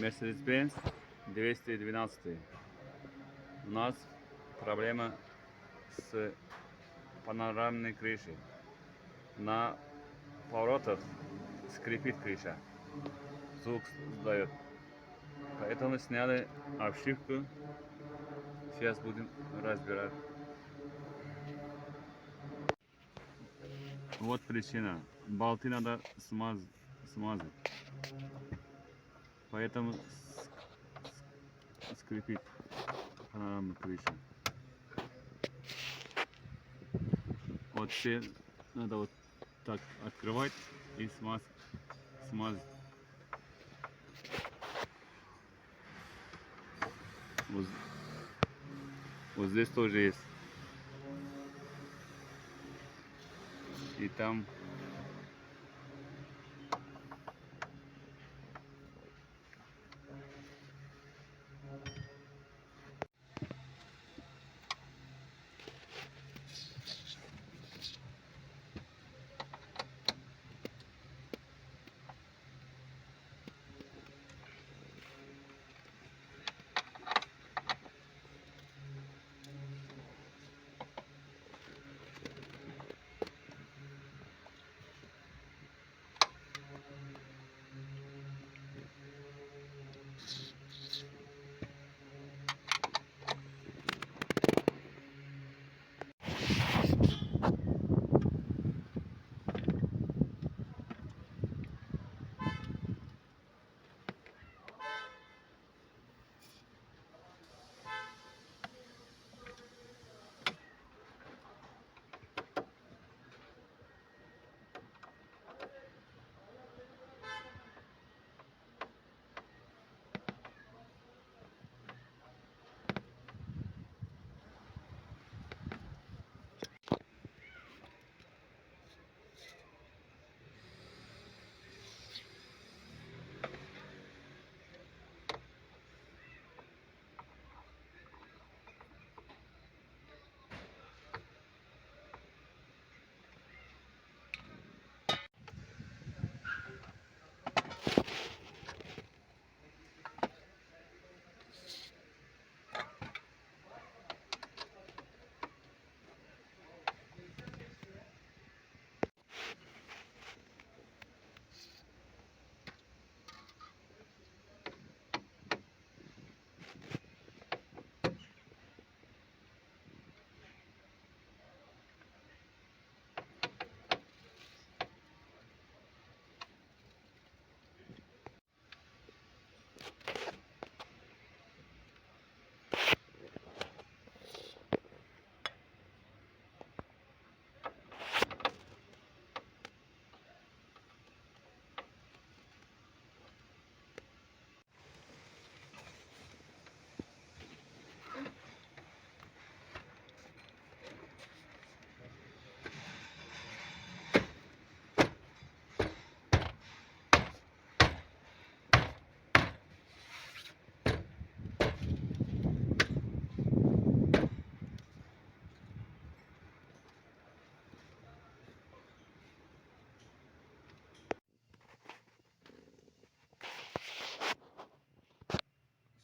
Mercedes-Benz 212. У нас проблема с панорамной крышей. На поворотах скрипит крыша. Звук сдает. Поэтому сняли обшивку. Сейчас будем разбирать. Вот причина. Болты надо смазать. Поэтому скрипит панорамная крыша. Вот все надо вот так открывать и смазать. Вот здесь тоже есть. И там.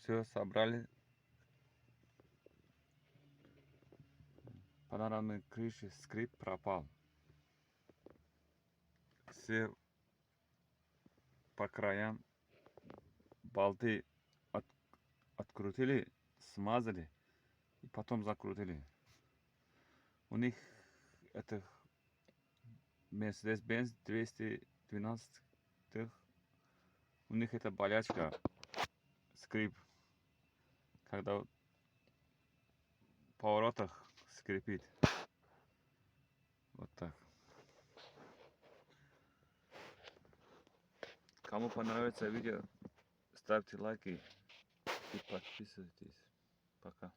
Все собрали. Панорамной крыши скрип пропал. Все по краям болты открутили, смазали и потом закрутили. У них это Mercedes-Benz 212. У них это болячка, скрип, когда в поворотах скрипит. Вот так. Кому понравится видео, ставьте лайки и подписывайтесь. Пока.